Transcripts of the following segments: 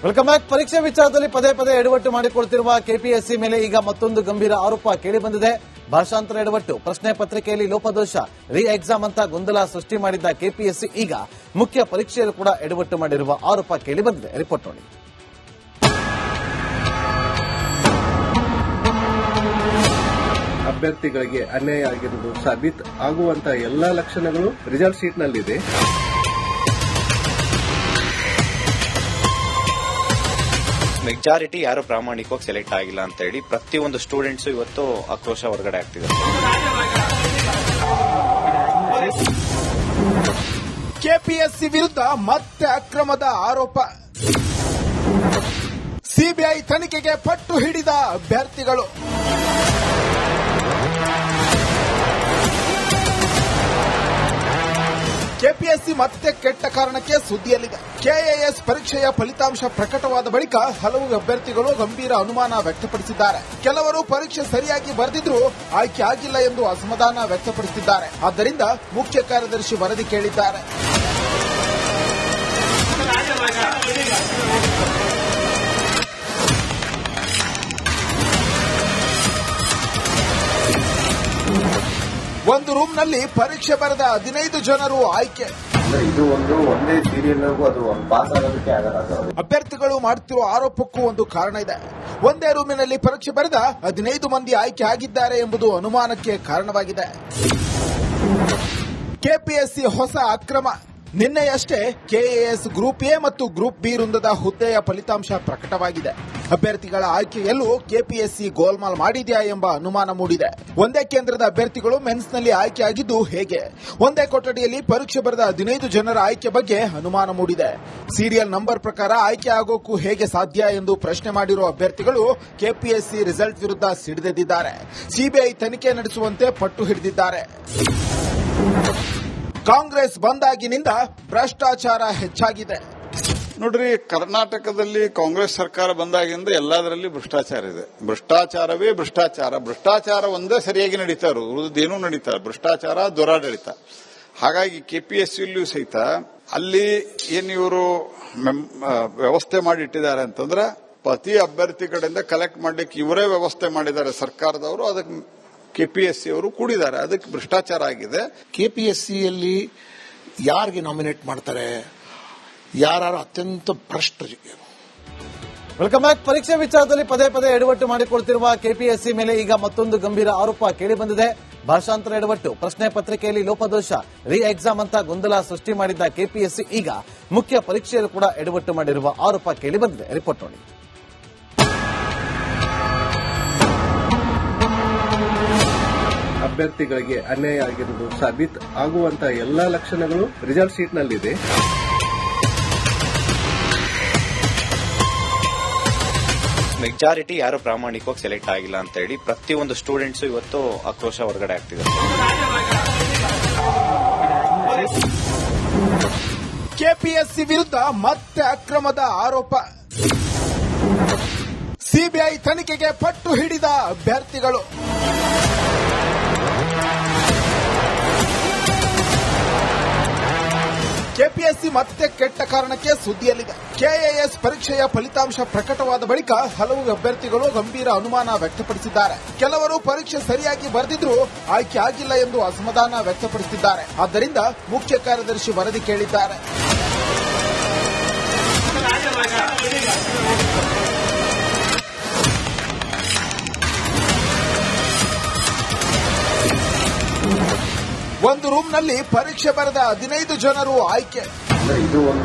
Welcome back. ಪರೀಕ್ಷೆ ವಿಚಾರದಲ್ಲಿ ಪದೇ ಪದೇ ಎಡವಟ್ಟು ಮಾಡಿಕೊಳ್ತಿರುವ ಕೆಪಿಎಸ್ಸಿ ಮೇಲೆ ಈಗ ಮತ್ತೊಂದು ಗಂಭೀರ ಆರೋಪ ಕೇಳಿಬಂದಿದೆ. ಭಾಷಾಂತರ ಎಡವಟ್ಟು, ಪ್ರಶ್ನೆ ಪತ್ರಿಕೆಯಲ್ಲಿ ಲೋಪದೋಷ, ರೀ ಎಕ್ಸಾಮ್ ಅಂತ ಗೊಂದಲ ಸೃಷ್ಟಿ ಮಾಡಿದ್ದ ಕೆಪಿಎಸ್ಸಿ ಈಗ ಮುಖ್ಯ ಪರೀಕ್ಷೆಯಲ್ಲೂ ಕೂಡ ಎಡವಟ್ಟು ಮಾಡಿರುವ ಆರೋಪ ಕೇಳಿಬಂದಿದೆ. ರಿಪೋರ್ಟ್ ನೋಡಿ. ಅಭ್ಯರ್ಥಿಗಳಿಗೆ ಅನ್ಯಾಯ ಆಗಿರುವುದು ಸಾಬೀತು ಆಗುವಂತ ಎಲ್ಲಾ ಲಕ್ಷಣಗಳು ರಿಸಲ್ಟ್ ಶೀಟ್ ನಲ್ಲಿದೆ. ಮೆಜಾರಿಟಿ ಯಾರು ಪ್ರಾಮಾಣಿಕವಾಗಿ ಸೆಲೆಕ್ಟ್ ಆಗಿಲ್ಲ ಅಂತ ಹೇಳಿ ಪ್ರತಿಯೊಂದು ಸ್ಟೂಡೆಂಟ್ಸ್ ಇವತ್ತು ಆಕ್ರೋಶ ಹೊರಗಡೆ ಆಗ್ತಿದ್ದಾರೆ. ಕೆಪಿಎಸ್ಸಿ ವಿರುದ್ಧ ಮತ್ತೆ ಅಕ್ರಮದ ಆರೋಪ. ಸಿಬಿಐ ತನಿಖೆಗೆ ಪಟ್ಟು ಹಿಡಿದ ಅಭ್ಯರ್ಥಿಗಳು. ಕೆಪಿಎಸ್ಸಿ ಮತ್ತೆ ಕೆಟ್ಟ ಕಾರಣಕ್ಕೆ ಸುದ್ದಿಯಲ್ಲಿದೆ. ಕೆಎಎಸ್ ಪರೀಕ್ಷೆಯ ಫಲಿತಾಂಶ ಪ್ರಕಟವಾದ ಬಳಿಕ ಹಲವು ಅಭ್ಯರ್ಥಿಗಳು ಗಂಭೀರ ಅನುಮಾನ ವ್ಯಕ್ತಪಡಿಸಿದ್ದಾರೆ. ಕೆಲವರು ಪರೀಕ್ಷೆ ಸರಿಯಾಗಿ ಬರೆದಿದ್ರೂ ಆಯ್ಕೆ ಆಗಿಲ್ಲ ಎಂದು ಅಸಮಾಧಾನ ವ್ಯಕ್ತಪಡಿಸಿದ್ದಾರೆ. ಆದ್ದರಿಂದ ಮುಖ್ಯ ಕಾರ್ಯದರ್ಶಿ ವರದಿ ಕೇಳಿದ್ದಾರೆ. ಒಂದು ರೂಮ್ನಲ್ಲಿ ಪರೀಕ್ಷೆ ಬರೆದ 15 ಜನರು ಆಯ್ಕೆ. ಇದು ಒಂದೇ ಸೀರಿಯಲ್ ಅದು ಪಾಸ್ ಆಗೋದಕ್ಕೆ ಆಗಲ್ಲ. ಅಭ್ಯರ್ಥಿಗಳು ಮಾಡುತ್ತಿರುವ ಆರೋಪಕ್ಕೂ ಒಂದು ಕಾರಣ ಇದೆ. ಒಂದೇ ರೂಮಿನಲ್ಲಿ ಪರೀಕ್ಷೆ ಬರೆದ 15 ಮಂದಿ ಆಯ್ಕೆ ಆಗಿದ್ದಾರೆ ಎಂಬುದು ಅನುಮಾನಕ್ಕೆ ಕಾರಣವಾಗಿದೆ. ಕೆಪಿಎಸ್ಸಿ ಹೊಸ ಅಕ್ರಮ. ನಿನ್ನೆಯಷ್ಟೇ ಕೆಎಎಸ್ ಗ್ರೂಪ್ ಎ ಮತ್ತು ಗ್ರೂಪ್ ಬಿ ವೃಂದದ ಹುದ್ದೆಯ ಫಲಿತಾಂಶ ಪ್ರಕಟವಾಗಿದೆ. ಅಭ್ಯರ್ಥಿಗಳ ಆಯ್ಕೆಯಲ್ಲೂ ಕೆಪಿಎಸ್ಸಿ ಗೋಲ್ಮಾಲ್ ಮಾಡಿದೆಯಾ ಎಂಬ ಅನುಮಾನ ಮೂಡಿದೆ. ಒಂದೇ ಕೇಂದ್ರದ ಅಭ್ಯರ್ಥಿಗಳು ಮೆನ್ಸ್ನಲ್ಲಿ ಆಯ್ಕೆಯಾಗಿದ್ದು ಹೇಗೆ? ಒಂದೇ ಕೊಠಡಿಯಲ್ಲಿ ಪರೀಕ್ಷೆ ಬರೆದ 15 ಜನರ ಆಯ್ಕೆ ಬಗ್ಗೆ ಅನುಮಾನ ಮೂಡಿದೆ. ಸೀರಿಯಲ್ ನಂಬರ್ ಪ್ರಕಾರ ಆಯ್ಕೆ ಆಗೋಕ್ಕೂ ಹೇಗೆ ಸಾಧ್ಯ ಎಂದು ಪ್ರಶ್ನೆ ಮಾಡಿರುವ ಅಭ್ಯರ್ಥಿಗಳು ಕೆಪಿಎಸ್ಸಿ ರಿಸಲ್ಟ್ ವಿರುದ್ಧ ಸಿಡಿದೆದ್ದಿದ್ದಾರೆ. ಸಿಬಿಐ ತನಿಖೆ ನಡೆಸುವಂತೆ ಪಟ್ಟು ಹಿಡಿದಿದ್ದಾರೆ. ಕಾಂಗ್ರೆಸ್ ಬಂದಾಗಿನಿಂದ ಭ್ರಷ್ಟಾಚಾರ ಹೆಚ್ಚಾಗಿದೆ. ನೋಡ್ರಿ, ಕರ್ನಾಟಕದಲ್ಲಿ ಕಾಂಗ್ರೆಸ್ ಸರ್ಕಾರ ಬಂದಾಗಿಂದ ಎಲ್ಲದರಲ್ಲಿ ಭ್ರಷ್ಟಾಚಾರ ಇದೆ. ಭ್ರಷ್ಟಾಚಾರವೇ ಭ್ರಷ್ಟಾಚಾರ. ಭ್ರಷ್ಟಾಚಾರ ಒಂದೇ ಸರಿಯಾಗಿ ನಡೀತಾ ಇರೋದೇನೂ ನಡೀತಾ ಭ್ರಷ್ಟಾಚಾರ ದುರಾಡಳಿತ. ಹಾಗಾಗಿ ಕೆಪಿಎಸ್ಸಿಯಲ್ಲೂ ಸಹಿತ ಅಲ್ಲಿ ಏನು ಇವರು ವ್ಯವಸ್ಥೆ ಮಾಡಿಟ್ಟಿದ್ದಾರೆ ಅಂತಂದ್ರೆ ಪ್ರತಿ ಅಭ್ಯರ್ಥಿ ಕಡೆಯಿಂದ ಕಲೆಕ್ಟ್ ಮಾಡ್ಲಿಕ್ಕೆ ಇವರೇ ವ್ಯವಸ್ಥೆ ಮಾಡಿದ್ದಾರೆ ಸರ್ಕಾರದವರು. ಅದಕ್ಕೆ ಕೆಪಿಎಸ್ಸಿ ಅವರು ಕೂಡಿದ್ದಾರೆ. ಅದಕ್ಕೆ ಭ್ರಷ್ಟಾಚಾರ ಆಗಿದೆ. ಕೆಪಿಎಸ್ಸಿಯಲ್ಲಿ ಯಾರಿಗೆ ನಾಮಿನೇಟ್ ಮಾಡ್ತಾರೆ, ಯಾರು ಅತ್ಯಂತ ಭ್ರಷ್ಟರಿಗೆ. Welcome back. ಪರೀಕ್ಷೆ ವಿಚಾರದಲ್ಲಿ ಪದೇ ಪದೇ ಎಡವಟ್ಟು ಮಾಡಿಕೊಳ್ತಿರುವ ಕೆಪಿಎಸ್ಸಿ ಮೇಲೆ ಈಗ ಮತ್ತೊಂದು ಗಂಭೀರ ಆರೋಪ ಕೇಳಿಬಂದಿದೆ. ಭಾಷಾಂತರ ಎಡವಟ್ಟು, ಪ್ರಶ್ನೆ ಪತ್ರಿಕೆಯಲ್ಲಿ ಲೋಪದೋಷ, ರೀ ಎಕ್ಸಾಮ್ ಅಂತ ಗೊಂದಲ ಸೃಷ್ಟಿ ಮಾಡಿದ್ದ ಕೆಪಿಎಸ್ಸಿ ಈಗ ಮುಖ್ಯ ಪರೀಕ್ಷೆಯಲ್ಲೂ ಕೂಡ ಎಡವಟ್ಟು ಮಾಡಿರುವ ಆರೋಪ ಕೇಳಿಬಂದಿದೆ. ರಿಪೋರ್ಟ್ ನೋಡಿ. ಅಭ್ಯರ್ಥಿಗಳಿಗೆ ಅನ್ಯಾಯ ಆಗಿರುವುದು ಸಾಬೀತು ಆಗುವಂತ ಎಲ್ಲಾ ಲಕ್ಷಣಗಳು ರಿಸಲ್ಟ್ ಶೀಟ್ ನಲ್ಲಿದೆ. ಮೆಜಾರಿಟಿ ಯಾರು ಪ್ರಾಮಾಣಿಕವಾಗಿ ಸೆಲೆಕ್ಟ್ ಆಗಿಲ್ಲ ಅಂತ ಹೇಳಿ ಪ್ರತಿಯೊಂದು ಸ್ಟೂಡೆಂಟ್ಸ್ ಇವತ್ತು ಆಕ್ರೋಶ ಹೊರಗಡೆ ಆಗ್ತಿದ್ದಾರೆ. ಕೆಪಿಎಸ್ಸಿ ವಿರುದ್ಧ ಮತ್ತೆ ಅಕ್ರಮದ ಆರೋಪ. ಸಿಬಿಐ ತನಿಖೆಗೆ ಪಟ್ಟು ಹಿಡಿದ ಅಭ್ಯರ್ಥಿಗಳು. ಕೆಪಿಎಸ್ಸಿ ಮತ್ತೆ ಕೆಟ್ಟ ಕಾರಣಕ್ಕೆ ಸುದ್ದಿಯಲ್ಲಿದೆ. ಕೆಎಎಸ್ ಪರೀಕ್ಷೆಯ ಫಲಿತಾಂಶ ಪ್ರಕಟವಾದ ಬಳಿಕ ಹಲವು ಅಭ್ಯರ್ಥಿಗಳು ಗಂಭೀರ ಅನುಮಾನ ವ್ಯಕ್ತಪಡಿಸಿದ್ದಾರೆ. ಕೆಲವರು ಪರೀಕ್ಷೆ ಸರಿಯಾಗಿ ಬರೆದಿದ್ರೂ ಆಯ್ಕೆ ಆಗಿಲ್ಲ ಎಂದು ಅಸಮಾಧಾನ ವ್ಯಕ್ತಪಡಿಸಿದ್ದಾರೆ. ಆದ್ದರಿಂದ ಮುಖ್ಯ ಕಾರ್ಯದರ್ಶಿ ವರದಿ ಕೇಳಿದ್ದಾರೆ. ಒಂದು ರೂಮ್ನಲ್ಲಿ ಪರೀಕ್ಷೆ ಬರೆದ 15 ಜನರು ಆಯ್ಕೆ. ಇದು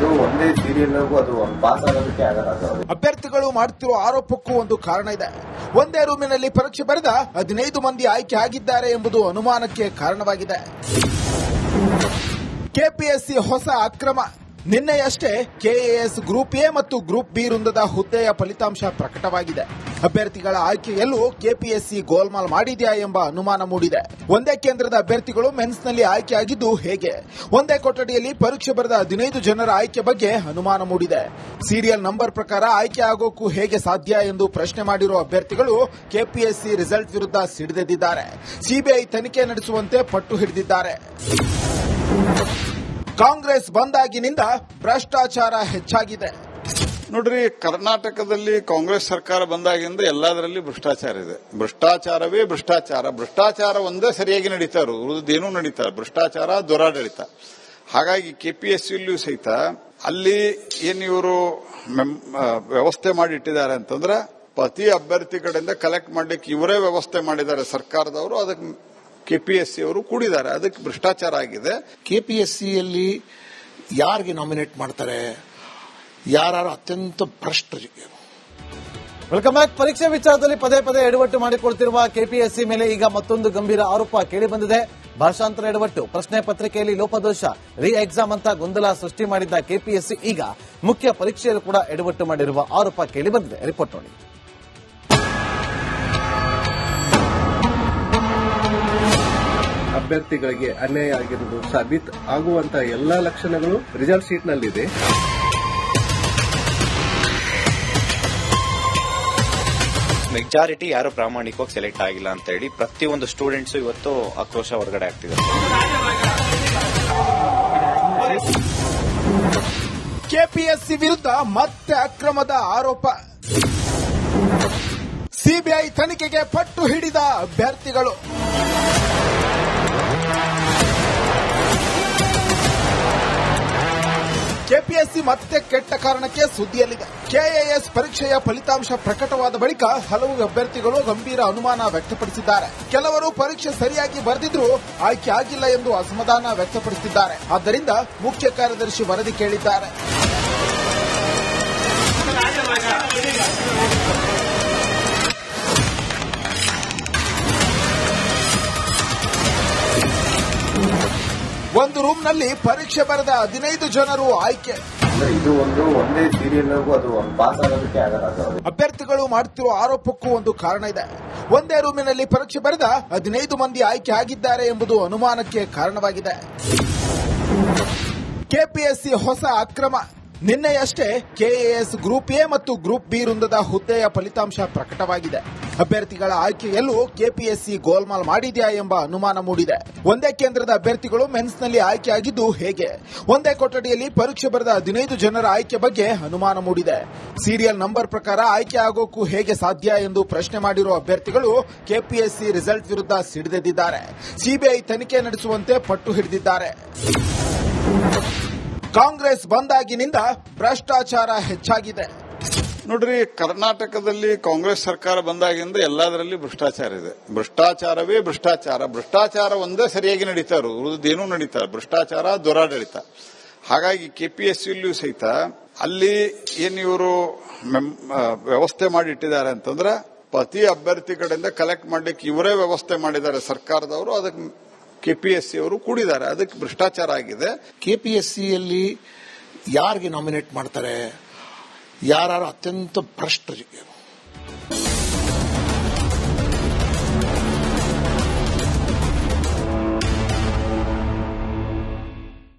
ಒಂದೇ ಸೀರಿಯಲ್ ಅದು ಪಾಸ್ ಆಗೋದಕ್ಕೆ ಆಗಲ್ಲ. ಅಭ್ಯರ್ಥಿಗಳು ಮಾಡುತ್ತಿರುವ ಆರೋಪಕ್ಕೂ ಒಂದು ಕಾರಣ ಇದೆ. ಒಂದೇ ರೂಮಿನಲ್ಲಿ ಪರೀಕ್ಷೆ ಬರೆದ 15 ಮಂದಿ ಆಯ್ಕೆ ಆಗಿದ್ದಾರೆ ಎಂಬುದು ಅನುಮಾನಕ್ಕೆ ಕಾರಣವಾಗಿದೆ. ಕೆಪಿಎಸ್ಸಿ ಹೊಸ ಅಕ್ರಮ. ನಿನ್ನೆಯಷ್ಟೇ ಕೆಎಎಸ್ ಗ್ರೂಪ್ ಎ ಮತ್ತು ಗ್ರೂಪ್ ಬಿ ವೃಂದದ ಹುದ್ದೆಯ ಫಲಿತಾಂಶ ಪ್ರಕಟವಾಗಿದೆ. ಅಭ್ಯರ್ಥಿಗಳ ಆಯ್ಕೆಯಲ್ಲೂ ಕೆಪಿಎಸ್ಸಿ ಗೋಲ್ಮಾಲ್ ಮಾಡಿದೆಯಾ ಎಂಬ ಅನುಮಾನ ಮೂಡಿದೆ. ಒಂದೇ ಕೇಂದ್ರದ ಅಭ್ಯರ್ಥಿಗಳು ಮೆನ್ಸ್ನಲ್ಲಿ ಆಯ್ಕೆಯಾಗಿದ್ದು ಹೇಗೆ? ಒಂದೇ ಕೊಠಡಿಯಲ್ಲಿ ಪರೀಕ್ಷೆ ಬರೆದ 15 ಜನರ ಆಯ್ಕೆ ಬಗ್ಗೆ ಅನುಮಾನ ಮೂಡಿದೆ. ಸೀರಿಯಲ್ ನಂಬರ್ ಪ್ರಕಾರ ಆಯ್ಕೆ ಆಗೋಕ್ಕೂ ಹೇಗೆ ಸಾಧ್ಯ ಎಂದು ಪ್ರಶ್ನೆ ಮಾಡಿರುವ ಅಭ್ಯರ್ಥಿಗಳು ಕೆಪಿಎಸ್ಸಿ ರಿಸಲ್ಟ್ ವಿರುದ್ಧ ಸಿಡಿದೆದ್ದಿದ್ದಾರೆ. ಸಿಬಿಐ ತನಿಖೆ ನಡೆಸುವಂತೆ ಪಟ್ಟು ಹಿಡಿದಿದ್ದಾರೆ. ಕಾಂಗ್ರೆಸ್ ಬಂದಾಗಿನಿಂದ ಭ್ರಷ್ಟಾಚಾರ ಹೆಚ್ಚಾಗಿದೆ. ನೋಡ್ರಿ, ಕರ್ನಾಟಕದಲ್ಲಿ ಕಾಂಗ್ರೆಸ್ ಸರ್ಕಾರ ಬಂದಾಗಿಂದ ಎಲ್ಲದರಲ್ಲಿ ಭ್ರಷ್ಟಾಚಾರ ಇದೆ. ಭ್ರಷ್ಟಾಚಾರವೇ ಭ್ರಷ್ಟಾಚಾರ. ಭ್ರಷ್ಟಾಚಾರ ಒಂದೇ ಸರಿಯಾಗಿ ನಡೀತಾ ಇರೋದು, ಉಳಿದೇನೂ ನಡೀತಾ ಇಲ್ಲ. ಭ್ರಷ್ಟಾಚಾರ, ದುರಾಡಳಿತ. ಹಾಗಾಗಿ ಕೆಪಿಎಸ್ಸಿಯಲ್ಲೂ ಸಹಿತ ಅಲ್ಲಿ ಏನ್ ಇವರು ವ್ಯವಸ್ಥೆ ಮಾಡಿಟ್ಟಿದ್ದಾರೆ ಅಂತಂದ್ರೆ ಪ್ರತಿ ಅಭ್ಯರ್ಥಿ ಕಡೆಯಿಂದ ಕಲೆಕ್ಟ್ ಮಾಡ್ಲಿಕ್ಕೆ ಇವರೇ ವ್ಯವಸ್ಥೆ ಮಾಡಿದ್ದಾರೆ ಸರ್ಕಾರದವರು. ಅದಕ್ಕೆ ಕೆಪಿಎಸ್ಸಿ ಅವರು ಕೂಡಿದ್ದಾರೆ. ಅದಕ್ಕೆ ಭ್ರಷ್ಟಾಚಾರ ಆಗಿದೆ. ಕೆಪಿಎಸ್ಸಿಯಲ್ಲಿ ಯಾರಿಗೆ ನಾಮಿನೇಟ್ ಮಾಡ್ತಾರೆ, ಯಾರು ಅತ್ಯಂತ ಭ್ರಷ್ಟರು. Welcome back. ಪರೀಕ್ಷೆ ವಿಚಾರದಲ್ಲಿ ಪದೇ ಪದೇ ಎಡವಟ್ಟು ಮಾಡಿಕೊಳ್ತಿರುವ ಕೆಪಿಎಸ್ಸಿ ಮೇಲೆ ಈಗ ಮತ್ತೊಂದು ಗಂಭೀರ ಆರೋಪ ಕೇಳಿಬಂದಿದೆ. ಭಾಷಾಂತರ ಎಡವಟ್ಟು, ಪ್ರಶ್ನೆ ಪತ್ರಿಕೆಯಲ್ಲಿ ಲೋಪದೋಷ, ರೀ ಎಕ್ಸಾಮ್ ಅಂತ ಗೊಂದಲ ಸೃಷ್ಟಿ ಮಾಡಿದ್ದ ಕೆಪಿಎಸ್ಸಿ ಈಗ ಮುಖ್ಯ ಪರೀಕ್ಷೆಯಲ್ಲೂ ಕೂಡ ಎಡವಟ್ಟು ಮಾಡಿರುವ ಆರೋಪ ಕೇಳಿಬಂದಿದೆ. ರಿಪೋರ್ಟ್ ನೋಡಿ. ಅಭ್ಯರ್ಥಿಗಳಿಗೆ ಅನ್ಯಾಯ ಆಗಿರುವುದು ಸಾಬೀತು ಆಗುವಂತ ಎಲ್ಲಾ ಲಕ್ಷಣಗಳು ರಿಸಲ್ಟ್ ಶೀಟ್ ನಲ್ಲಿದೆ. ಮೆಜಾರಿಟಿ ಯಾರು ಪ್ರಾಮಾಣಿಕವಾಗಿ ಸೆಲೆಕ್ಟ್ ಆಗಿಲ್ಲ ಅಂತ ಹೇಳಿ ಪ್ರತಿಯೊಂದು ಸ್ಟೂಡೆಂಟ್ಸ್ ಇವತ್ತು ಆಕ್ರೋಶ ಹೊರಗಡೆ ಆಗ್ತಿದ್ದಾರೆ. ಕೆಪಿಎಸ್ಸಿ ವಿರುದ್ಧ ಮತ್ತೆ ಅಕ್ರಮದ ಆರೋಪ. ಸಿಬಿಐ ತನಿಖೆಗೆ ಪಟ್ಟು ಹಿಡಿದ ಅಭ್ಯರ್ಥಿಗಳು. ಕೆಪಿಎಸ್ಸಿ ಮತ್ತೆ ಕೆಟ್ಟ ಕಾರಣಕ್ಕೆ ಸುದ್ದಿಯಲ್ಲಿದೆ. ಕೆಎಎಸ್ ಪರೀಕ್ಷೆಯ ಫಲಿತಾಂಶ ಪ್ರಕಟವಾದ ಬಳಿಕ ಹಲವು ಅಭ್ಯರ್ಥಿಗಳು ಗಂಭೀರ ಅನುಮಾನ ವ್ಯಕ್ತಪಡಿಸಿದ್ದಾರೆ. ಕೆಲವರು ಪರೀಕ್ಷೆ ಸರಿಯಾಗಿ ಬರೆದಿದ್ರೂ ಆಯ್ಕೆ ಆಗಿಲ್ಲ ಎಂದು ಅಸಮಾಧಾನ ವ್ಯಕ್ತಪಡಿಸಿದ್ದಾರೆ. ಆದ್ದರಿಂದ ಮುಖ್ಯ ಕಾರ್ಯದರ್ಶಿ ವರದಿ ಕೇಳಿದ್ದಾರೆ. ಒಂದು ರೂಮ್ನಲ್ಲಿ ಪರೀಕ್ಷೆ ಬರೆದ 15 ಜನರು ಆಯ್ಕೆ. ಇದು ಒಂದೇ ಸೀರಿಯಲ್ ಅದು ಪಾಸ್ ಆಗೋದಕ್ಕೆ ಆಗಲ್ಲ. ಅಭ್ಯರ್ಥಿಗಳು ಮಾಡುತ್ತಿರುವ ಆರೋಪಕ್ಕೂ ಒಂದು ಕಾರಣ ಇದೆ. ಒಂದೇ ರೂಮಿನಲ್ಲಿ ಪರೀಕ್ಷೆ ಬರೆದ 15 ಮಂದಿ ಆಯ್ಕೆ ಆಗಿದ್ದಾರೆ ಎಂಬುದು ಅನುಮಾನಕ್ಕೆ ಕಾರಣವಾಗಿದೆ. ಕೆಪಿಎಸ್ಸಿ ಹೊಸ ಅಕ್ರಮ. ನಿನ್ನೆಯಷ್ಟೇ ಕೆಎಎಸ್ ಗ್ರೂಪ್ ಎ ಮತ್ತು ಗ್ರೂಪ್ ಬಿ ವೃಂದದ ಹುದ್ದೆಯ ಫಲಿತಾಂಶ ಪ್ರಕಟವಾಗಿದೆ. ಅಭ್ಯರ್ಥಿಗಳ ಆಯ್ಕೆಯಲ್ಲೂ ಕೆಪಿಎಸ್ಸಿ ಗೋಲ್ಮಾಲ್ ಮಾಡಿದೆಯಾ ಎಂಬ ಅನುಮಾನ ಮೂಡಿದೆ. ಒಂದೇ ಕೇಂದ್ರದ ಅಭ್ಯರ್ಥಿಗಳು ಮೆನ್ಸ್ನಲ್ಲಿ ಆಯ್ಕೆಯಾಗಿದ್ದು ಹೇಗೆ? ಒಂದೇ ಕೊಠಡಿಯಲ್ಲಿ ಪರೀಕ್ಷೆ ಬರೆದ 15 ಜನರ ಆಯ್ಕೆ ಬಗ್ಗೆ ಅನುಮಾನ ಮೂಡಿದೆ. ಸೀರಿಯಲ್ ನಂಬರ್ ಪ್ರಕಾರ ಆಯ್ಕೆ ಆಗೋಕ್ಕೂ ಹೇಗೆ ಸಾಧ್ಯ ಎಂದು ಪ್ರಶ್ನೆ ಮಾಡಿರುವ ಅಭ್ಯರ್ಥಿಗಳು ಕೆಪಿಎಸ್ಸಿ ರಿಸಲ್ಟ್ ವಿರುದ್ಧ ಸಿಡಿದೆದ್ದಿದ್ದಾರೆ. ಸಿಬಿಐ ತನಿಖೆ ನಡೆಸುವಂತೆ ಪಟ್ಟು ಹಿಡಿದಿದ್ದಾರೆ. ಕಾಂಗ್ರೆಸ್ ಬಂದಾಗಿನಿಂದ ಭ್ರಷ್ಟಾಚಾರ ಹೆಚ್ಚಾಗಿದೆ. ನೋಡ್ರಿ, ಕರ್ನಾಟಕದಲ್ಲಿ ಕಾಂಗ್ರೆಸ್ ಸರ್ಕಾರ ಬಂದಾಗಿಂದ ಎಲ್ಲದರಲ್ಲಿ ಭ್ರಷ್ಟಾಚಾರ ಇದೆ. ಭ್ರಷ್ಟಾಚಾರವೇ ಭ್ರಷ್ಟಾಚಾರ. ಭ್ರಷ್ಟಾಚಾರ ಒಂದೇ ಸರಿಯಾಗಿ ನಡೀತಾ ಇರೋದು, ಉಳಿದೇನೂ ನಡೀತಾ ಇಲ್ಲ. ಭ್ರಷ್ಟಾಚಾರ, ದುರಾಡಳಿತ. ಹಾಗಾಗಿ ಕೆಪಿಎಸ್ಸಿಯಲ್ಲೂ ಸಹಿತ ಅಲ್ಲಿ ಏನ್ ಇವರು ವ್ಯವಸ್ಥೆ ಮಾಡಿಟ್ಟಿದ್ದಾರೆ ಅಂತಂದ್ರೆ ಪ್ರತಿ ಅಭ್ಯರ್ಥಿ ಕಡೆಯಿಂದ ಕಲೆಕ್ಟ್ ಮಾಡ್ಲಿಕ್ಕೆ ಇವರೇ ವ್ಯವಸ್ಥೆ ಮಾಡಿದ್ದಾರೆ ಸರ್ಕಾರದವರು. ಅದಕ್ಕೆ ಕೆಪಿಎಸ್ಸಿ ಅವರು ಕೂಡಿದ್ದಾರೆ. ಅದಕ್ಕೆ ಭ್ರಷ್ಟಾಚಾರ ಆಗಿದೆ. ಕೆಪಿಎಸ್ಸಿಯಲ್ಲಿ ಯಾರಿಗೆ ನಾಮಿನೇಟ್ ಮಾಡ್ತಾರೆ, ಯಾರು ಅತ್ಯಂತ ಭ್ರಷ್ಟರು.